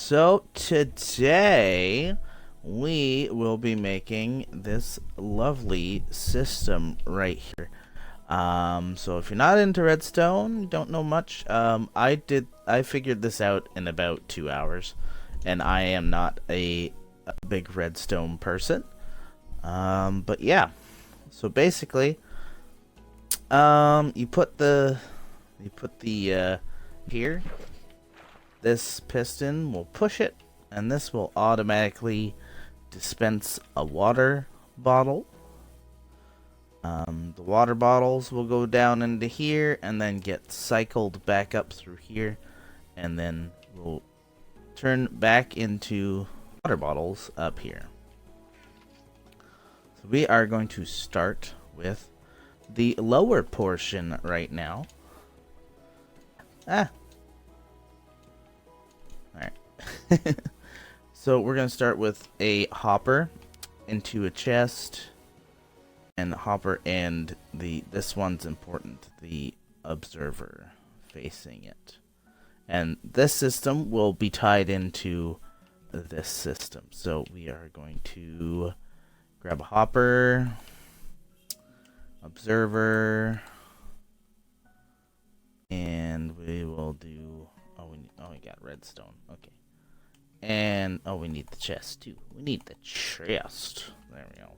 So today we will be making this lovely system right here. So if you're not into redstone, you don't know much. I figured this out in about 2 hours, and I am not a big redstone person. But yeah, so basically, you put the here. This piston will push it, and this will automatically dispense a water bottle. The water bottles will go down into here and then get cycled back up through here, and then will turn back into water bottles up here. So we are going to start with the lower portion right now. Alright. So we're going to start with a hopper into a chest, and the hopper and this one's important, the observer facing it. And this system will be tied into this system. So we are going to grab a hopper, observer, and we will do we got redstone. Okay. And we need the chest too. We need the chest. There we go.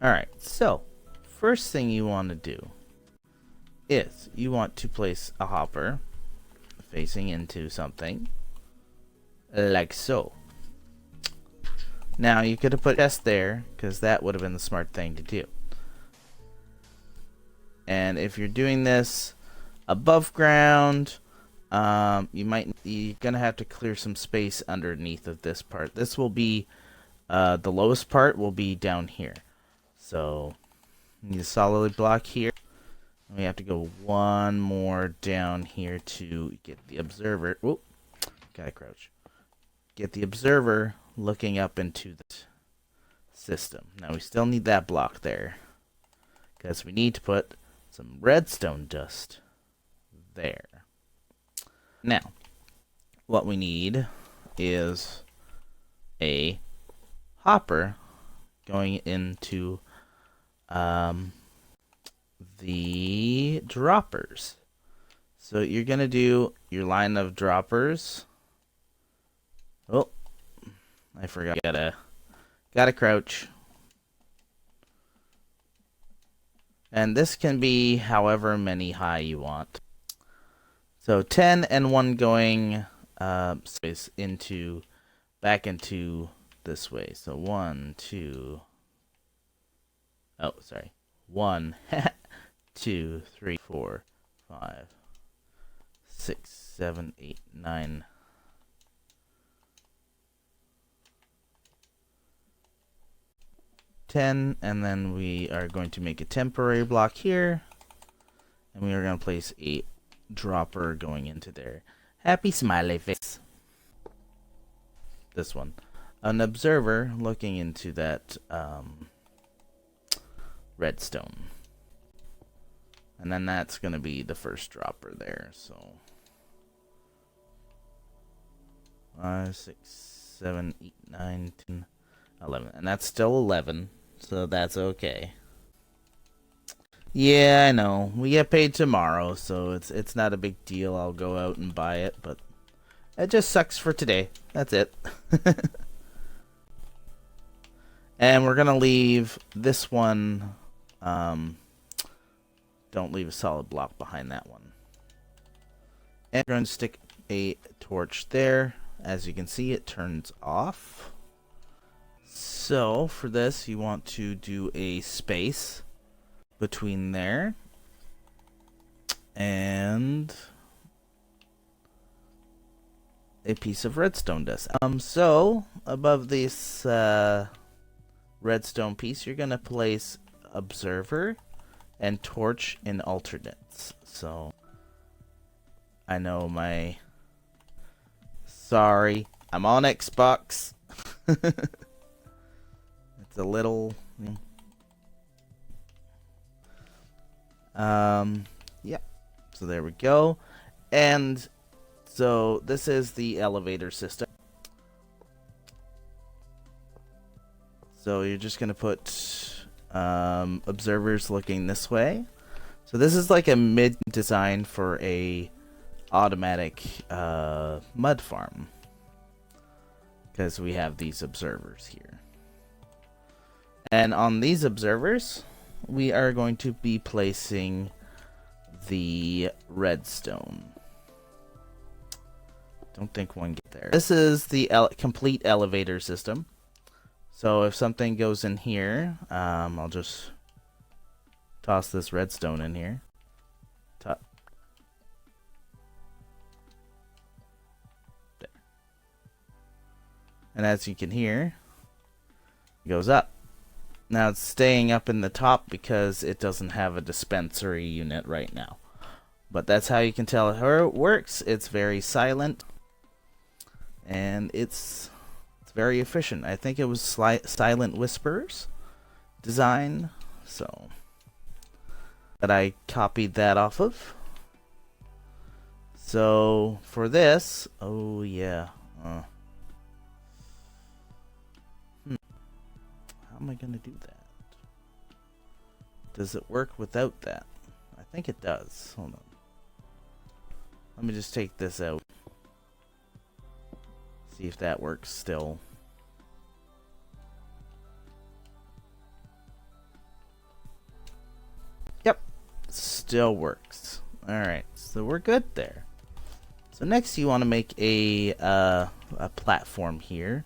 Alright, so first thing you want to do is you want to place a hopper facing into something like so. Now you could have put a chest there, because that would have been the smart thing to do. And if you're doing this above ground, you're gonna have to clear some space underneath of this part. This will be the lowest part will be down here. So you need a solid block here. We have to go one more down here to get the observer. Whoop, gotta crouch. Get the observer looking up into the system. Now we still need that block there, because we need to put some redstone dust there. Now, what we need is a hopper going into the droppers. So you're gonna do your line of droppers. Oh, I forgot. Gotta crouch. And this can be however many high you want. So 10 and 1 going space back into this way. So 1, 2. Oh, sorry. 1, 2, 3, 4, 5, 6, 7, 8, 9. 10, and then we are going to make a temporary block here, and we are going to place a dropper going into there. Happy smiley face. This one. An observer looking into that redstone. And then that's going to be the first dropper there. So 5, 6, 7, 8, 9, 10, 11. And that's still 11. So that's okay. Yeah, I know. We get paid tomorrow, so it's not a big deal. I'll go out and buy it, but it just sucks for today. That's it. And we're gonna leave this one. Don't leave a solid block behind that one. And we're going to stick a torch there. As you can see, it turns off. So for this, you want to do a space between there and a piece of redstone dust. So above this redstone piece, you're gonna place observer and torch in alternates. So I know sorry, I'm on Xbox. It's a little Yeah. So there we go. And so this is the elevator system. So you're just gonna put observers looking this way. So this is like a mid design for a automatic mud farm, because we have these observers here. And on these observers, we are going to be placing the redstone. Don't think one get there. This is the complete elevator system. So if something goes in here, I'll just toss this redstone in here. There. And as you can hear, it goes up. Now it's staying up in the top because it doesn't have a dispensary unit right now. But that's how you can tell how it works. It's very silent. And it's very efficient. I think it was Silent Whispers design. So that I copied that off of. So for this, oh yeah. How am I gonna do that? Does it work without that? I think it does. Hold on. Let me just take this out. See if that works still. Yep. Still works. Alright, so we're good there. So next you want to make a platform here.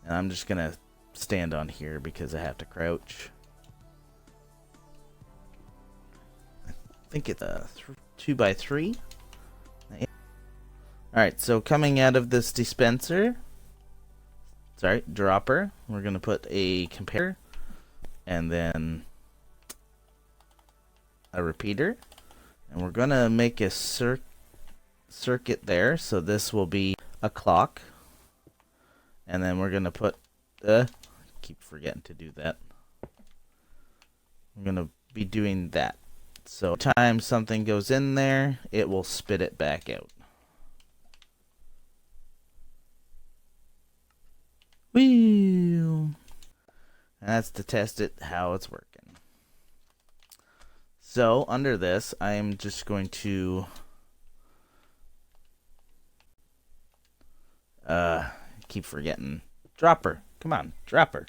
And I'm just gonna stand on here because I have to crouch. I think it's a 2x3. Alright, so coming out of this dispenser, dropper, we're gonna put a comparator and then a repeater, and we're gonna make a circuit there. So this will be a clock. And then we're going to put, keep forgetting to do that. I'm going to be doing that. So every time something goes in there, it will spit it back out. Whee! And that's to test it, how it's working. So under this, I am just going to keep forgetting. Dropper. Come on, dropper.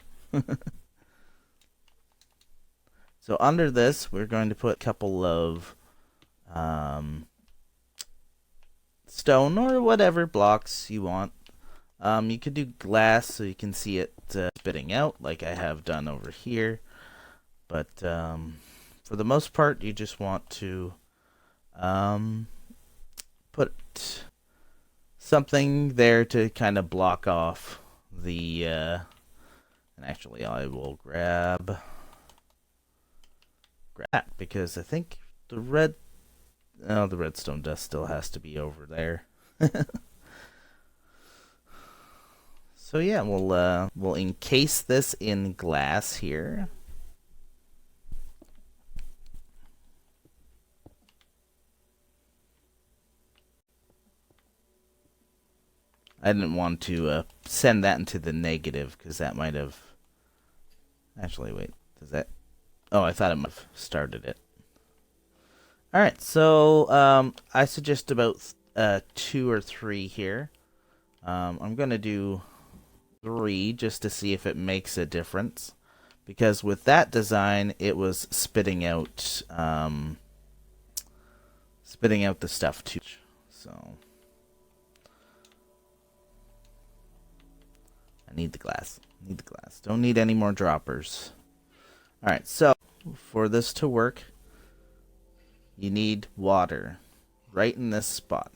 So under this, we're going to put a couple of stone or whatever blocks you want. You could do glass so you can see it spitting out like I have done over here. But for the most part, you just want to put something there to kind of block off the and actually I will grab that because I think the redstone dust still has to be over there. So yeah, we'll encase this in glass here. I didn't want to send that into the negative because that might have... Actually, wait. Does that... Oh, I thought it might have started it. Alright, so I suggest about 2 or 3 here. I'm going to do 3 just to see if it makes a difference. Because with that design, it was spitting out the stuff too. So... Need the glass. Need the glass. Don't need any more droppers. Alright, so for this to work, you need water right in this spot.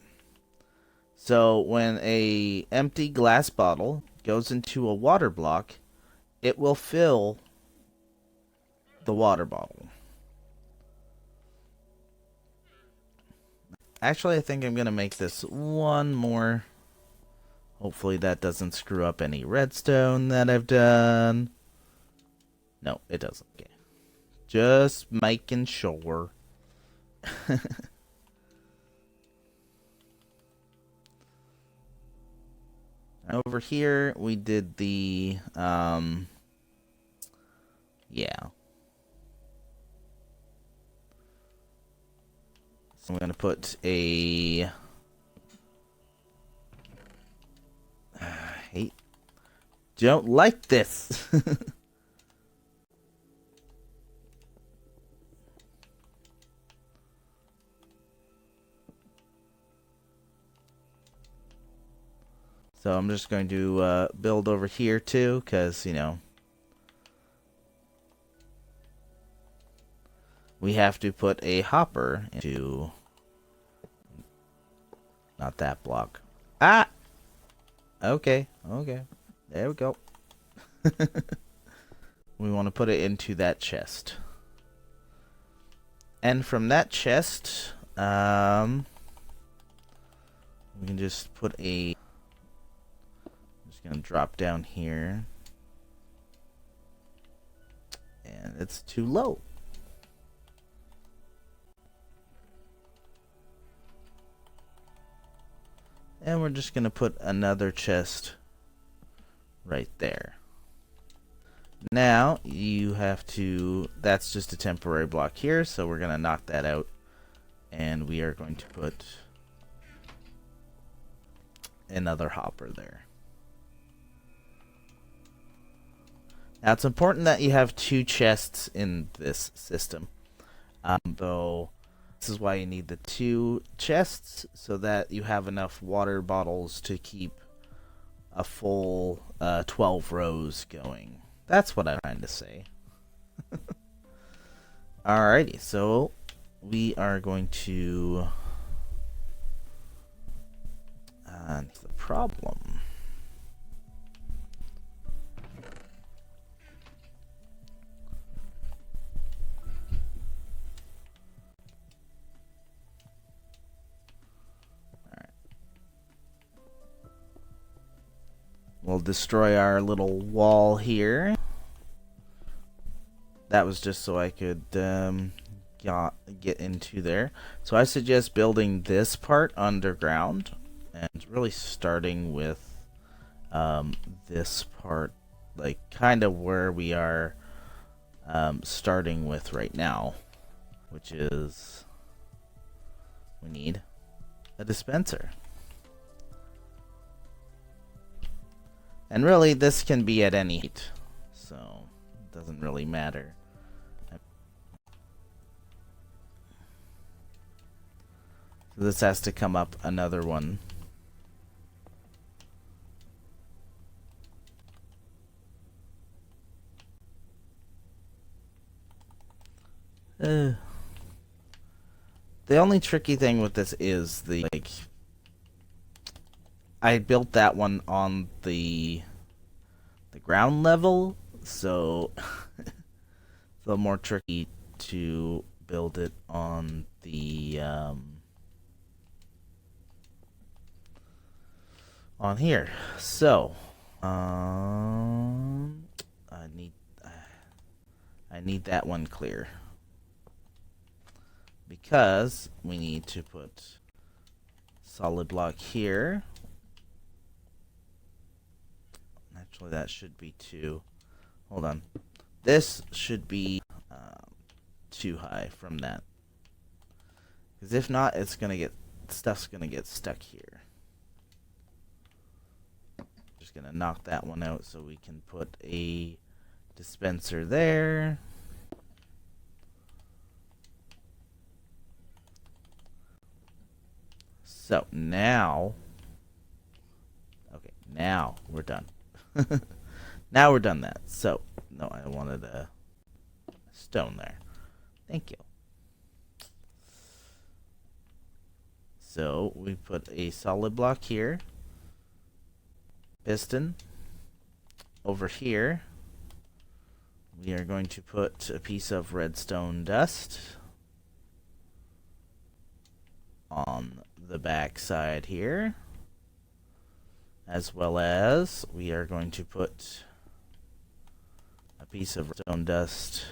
So when a empty glass bottle goes into a water block, it will fill the water bottle. Actually, I think I'm going to make this one more. Hopefully that doesn't screw up any redstone that I've done. No, it doesn't. Okay. Just making sure. Over here, we did the, yeah. So I'm going to put a, don't like this. So I'm just going to build over here too, because, you know, we have to put a hopper into, not that block. Ah! Okay, okay. There we go. We want to put it into that chest. And from that chest, we can just put a, I'm just going to drop down here. And it's too low. And we're just going to put another chest right there. Now, you have to, that's just a temporary block here, so we're going to knock that out. And we are going to put another hopper there. Now, it's important that you have 2 chests in this system. Though, this is why you need the 2 chests, so that you have enough water bottles to keep a full 12 rows going. That's what I'm trying to say. Alrighty, so we are going to... that's the problem. We'll destroy our little wall here. That was just so I could get into there. So I suggest building this part underground and really starting with this part, like kind of where we are starting with right now, which is we need a dispenser. And really, this can be at any height, so it doesn't really matter. So this has to come up another one. The only tricky thing with this is the, like, I built that one on the ground level, so it's a little more tricky to build it on the on here. So I need that one clear, because we need to put solid block here. Actually, that should be 2. Hold on. This should be too high from that, because if not, it's gonna get, stuff's gonna get stuck here. Just gonna knock that one out so we can put a dispenser there. So now, okay, now we're done. Now we're done that. So, no, I wanted a stone there. Thank you. So, we put a solid block here. Piston. Over here, we are going to put a piece of redstone dust on the back side here. As well as we are going to put a piece of redstone dust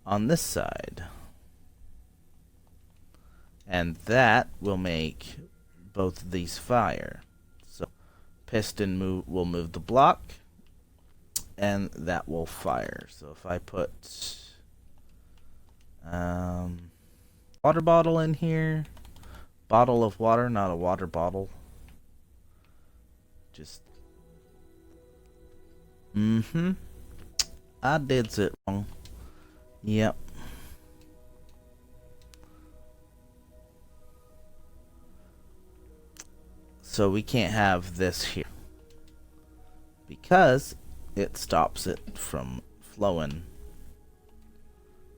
on this side. And that will make both of these fire. So piston will move the block, and that will fire. So if I put water bottle in here, bottle of water, not a water bottle. Just I did it wrong. Yep. So we can't have this here because it stops it from flowing.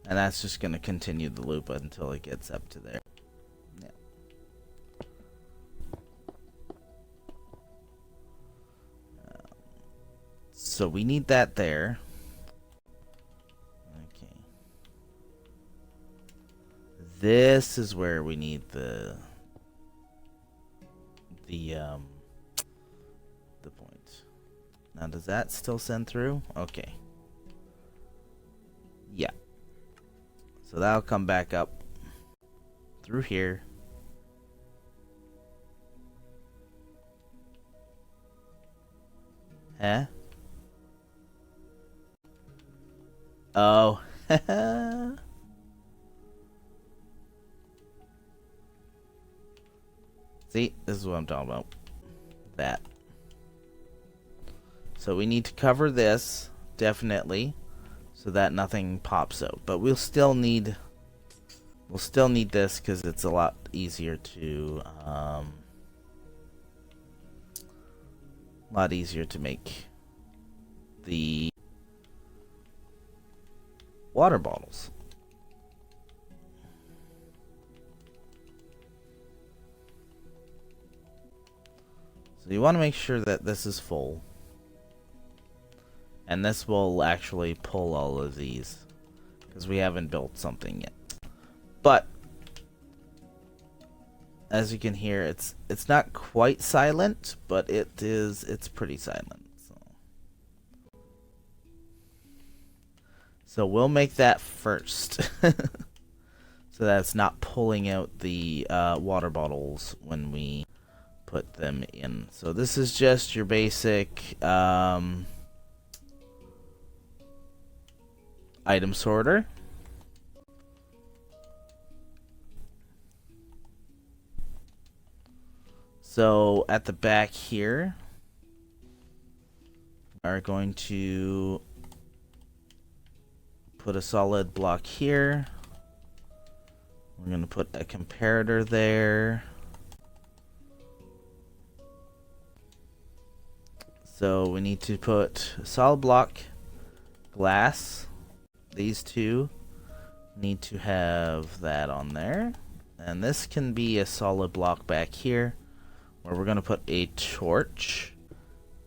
And that's just going to continue the loop until it gets up to there. Yeah. So we need that there. Okay. This is where we need the point. Now does that still send through? Okay. Yeah. So that'll come back up through here. Huh? Oh. See, this is what I'm talking about. That. So we need to cover this, definitely, so that nothing pops out. But we'll still need this because it's a lot easier to make the water bottles. So you want to make sure that this is full. And this will actually pull all of these, because we haven't built something yet. But as you can hear, it's not quite silent, but it's pretty silent. So we'll make that first. So that it's not pulling out the water bottles when we put them in. So this is just your basic item sorter. So at the back here, we are going to put a solid block here. We're going to put a comparator there. So we need to put solid block, glass. These two need to have that on there. And this can be a solid block back here, where we're going to put a torch.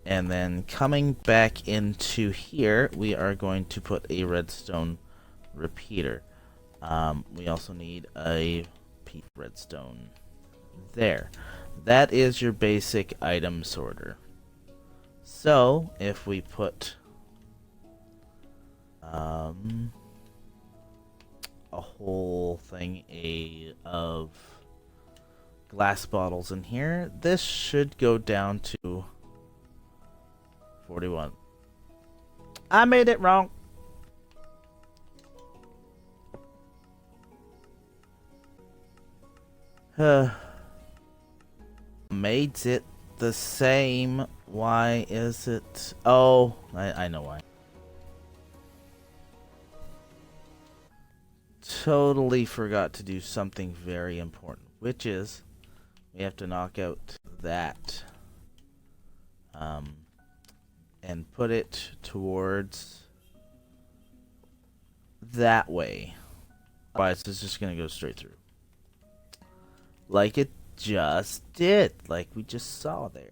And then coming back into here, we are going to put a redstone repeater. We also need a redstone there. That is your basic item sorter. So if we put a whole thing of glass bottles in here, this should go down to 41. I made it wrong. Made it the same. Why is it? Oh, I know why. Totally forgot to do something very important, which is we have to knock out that and put it towards that way. Otherwise, it's just gonna go straight through, like it just did, like we just saw there.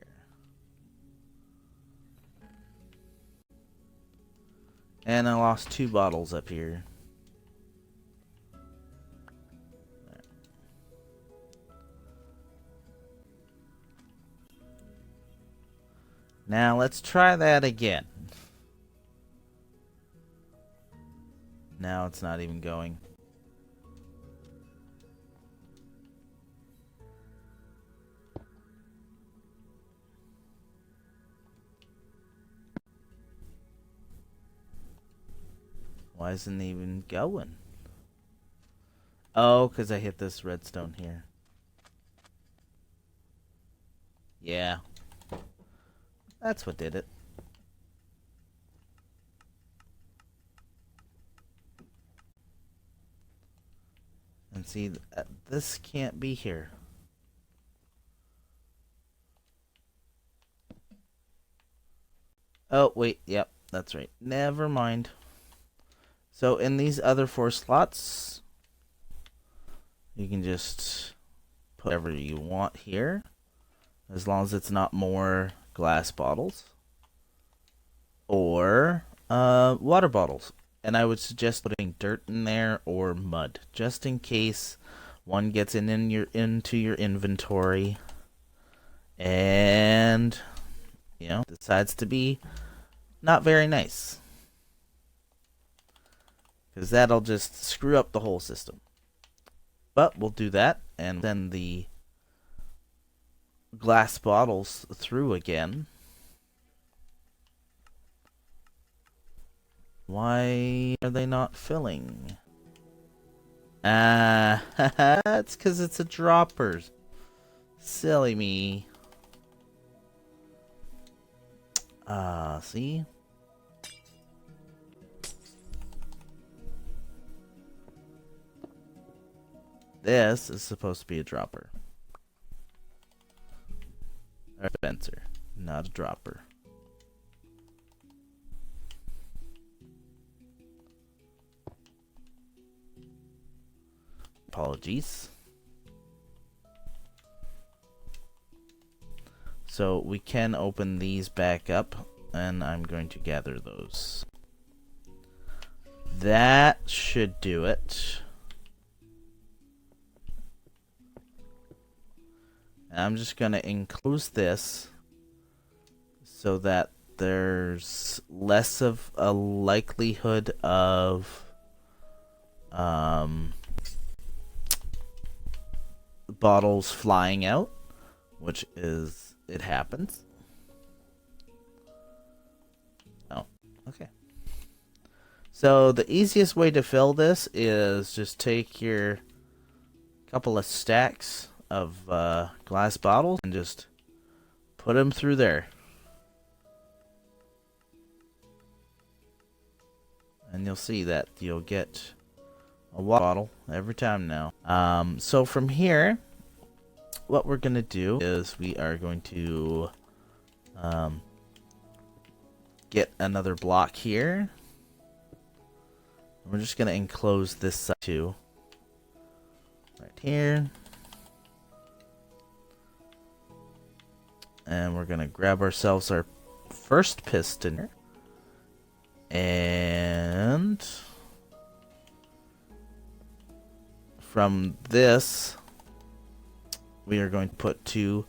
And I lost 2 bottles up here. Now let's try that again. Now it's not even going. Why isn't it even going? Oh, because I hit this redstone here. Yeah. That's what did it. And see, this can't be here. Oh, wait. Yep, that's right. Never mind. So in these other 4 slots, you can just put whatever you want here, as long as it's not more glass bottles or water bottles. And I would suggest putting dirt in there or mud, just in case one gets into your inventory and decides to be not very nice, because that'll just screw up the whole system. But we'll do that and then the glass bottles through again. Why are they not filling? It's because it's a dropper. Silly me. See? This is supposed to be a dropper. Or a dispenser, not a dropper. Apologies. So we can open these back up, and I'm going to gather those. That should do it. And I'm just going to enclose this so that there's less of a likelihood of bottles flying out, which is, it happens. Oh, okay. So the easiest way to fill this is just take your couple of stacks of glass bottles and just put them through there. And you'll see that you'll get a water bottle every time now. So from here, what we're going to do is we are going to get another block here. We're just going to enclose this side too. Right here. And we're going to grab ourselves our first piston here. And from this, we are going to put 2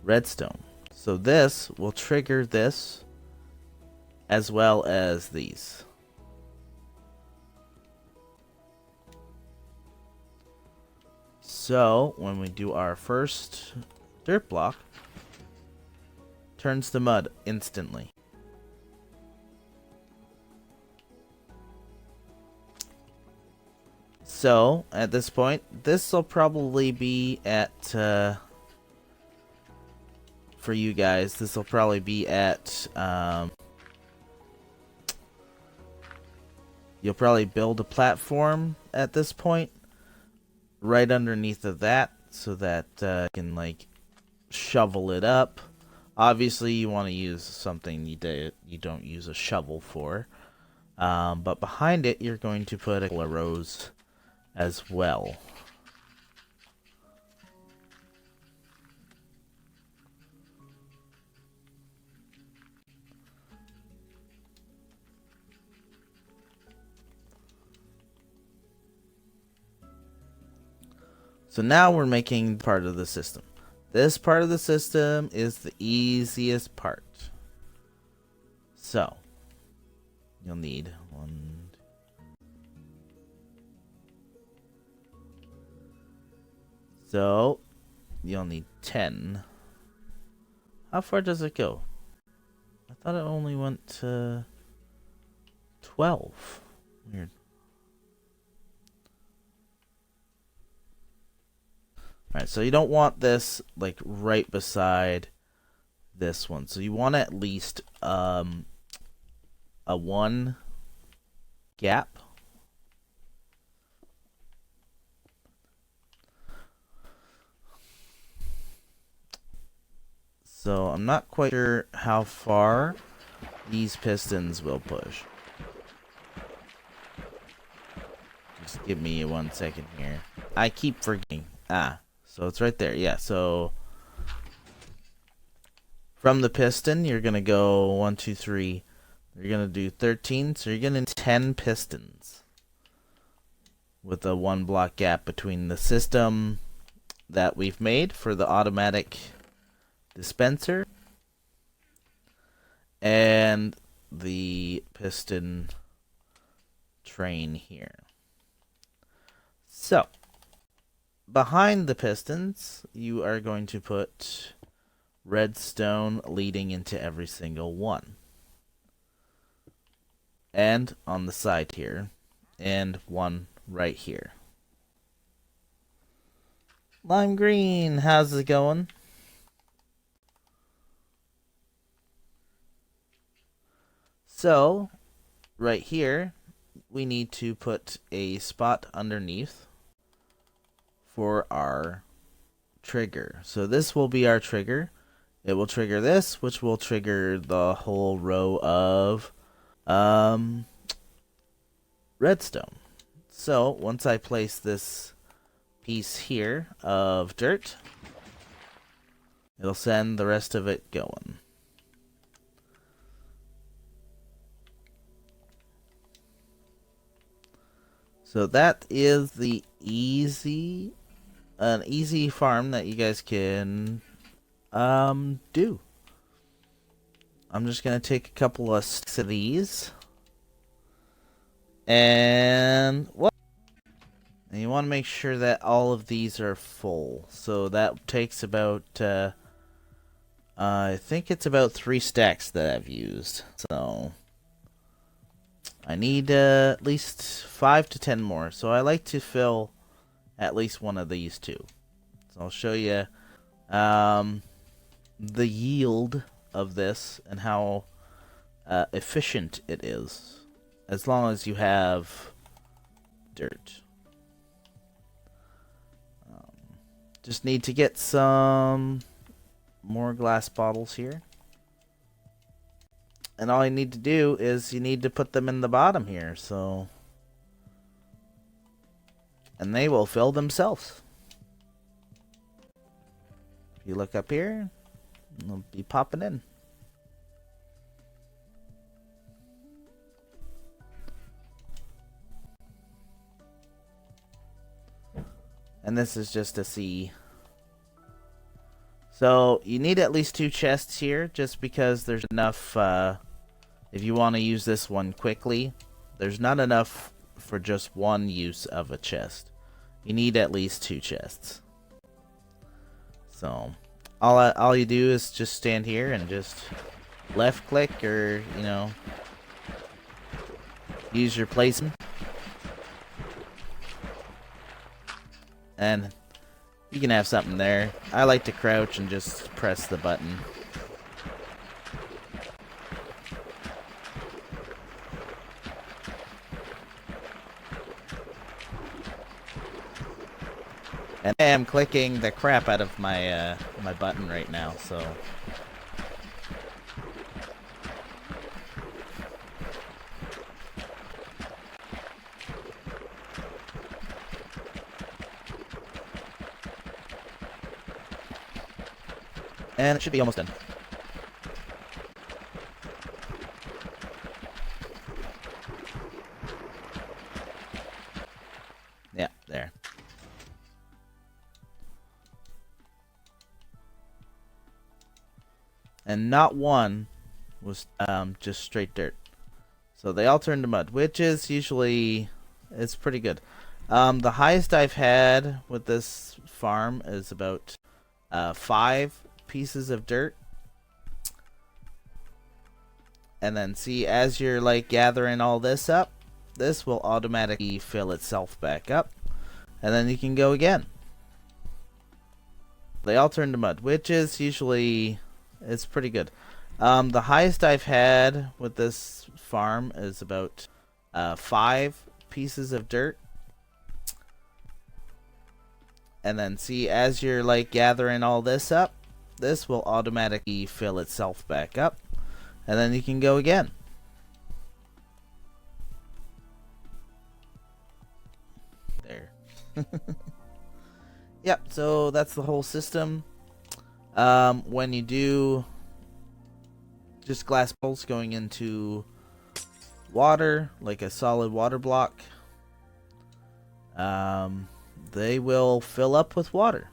redstone. So this will trigger this as well as these. So when we do our first dirt block, turns to mud instantly. So at this point, this will probably be at for you guys, this will probably be at you'll probably build a platform at this point right underneath of that, so that you can like shovel it up. Obviously you want to use something you don't use a shovel for, but behind it you're going to put a couple of rows as well. So now we're making part of the system. This part of the system is the easiest part. So you'll need 1, So you'll need 10. How far does it go? I thought it only went to 12. Weird. Alright, so you don't want this like right beside this one. So you want at least a 1 gap. So I'm not quite sure how far these pistons will push. Just give me 1 second here. I keep forgetting. So it's right there. Yeah, so from the piston, you're going to go 1, 2, 3. You're going to do 13. So you're going to need 10 pistons with a 1 block gap between the system that we've made for the automatic dispenser and the piston train here. So behind the pistons, you are going to put redstone leading into every single one. And on the side here, and 1 right here. Lime green, how's it going? So, right here, we need to put a spot underneath for our trigger. So this will be our trigger. It will trigger this, which will trigger the whole row of redstone. So once I place this piece here of dirt, it'll send the rest of it going. So that is the an easy farm that you guys can do. I'm just gonna take a couple of sticks of these, and you want to make sure that all of these are full. So that takes about I think it's about 3 stacks that I've used. So I need at least 5 to 10 more. So I like to fill at least one of these too. So I'll show you the yield of this and how efficient it is, as long as you have dirt. Just need to get some more glass bottles here. And all you need to do is you need to put them in the bottom here, so, and they will fill themselves. If you look up here, they'll be popping in. And this is just to see. So you need at least 2 chests here, just because there's enough, if you want to use this one quickly, there's not enough for just one use of a chest. You need at least 2 chests. So all you do is just stand here and just left click, or use your placement, and you can have something there. I like to crouch and just press the button. And I am clicking the crap out of my my button right now, so. And it should be almost done. Yeah, there. And not one was just straight dirt. So they all turned to mud, which is usually, it's pretty good. The highest I've had with this farm is about 5 pieces of dirt. And then see, as you're like gathering all this up, this will automatically fill itself back up. And then you can go again. They all turn to mud, which is usually, it's pretty good. The highest I've had with this farm is about 5 pieces of dirt. And then see, as you're like gathering all this up, this will automatically fill itself back up. And then you can go again. There. Yep, so that's the whole system. When you do just glass bowls going into water, like a solid water block, they will fill up with water,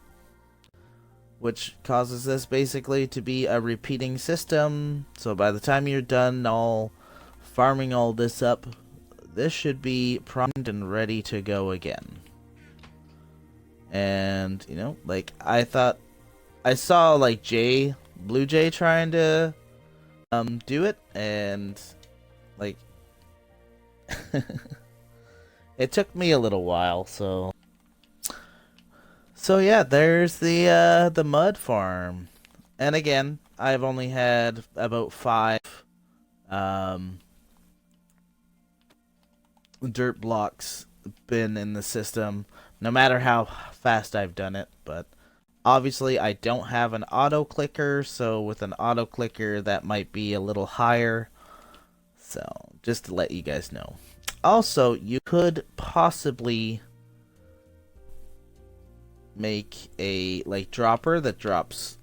which causes this basically to be a repeating system. So by the time you're done all farming all this up, this should be primed and ready to go again. And, you know, like, I saw like Blue Jay trying to do it, and like it took me a little while. So yeah, there's the mud farm. And again, I've only had about 5 dirt blocks been in the system, no matter how fast I've done it. But obviously I don't have an auto clicker, so with an auto clicker that might be a little higher. So just to let you guys know. Also, you could possibly make a like dropper that drops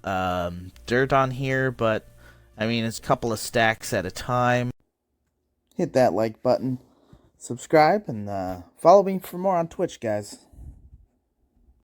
dirt on here, but I mean, it's a couple of stacks at a time. Hit that like button, subscribe, and follow me for more on Twitch, guys.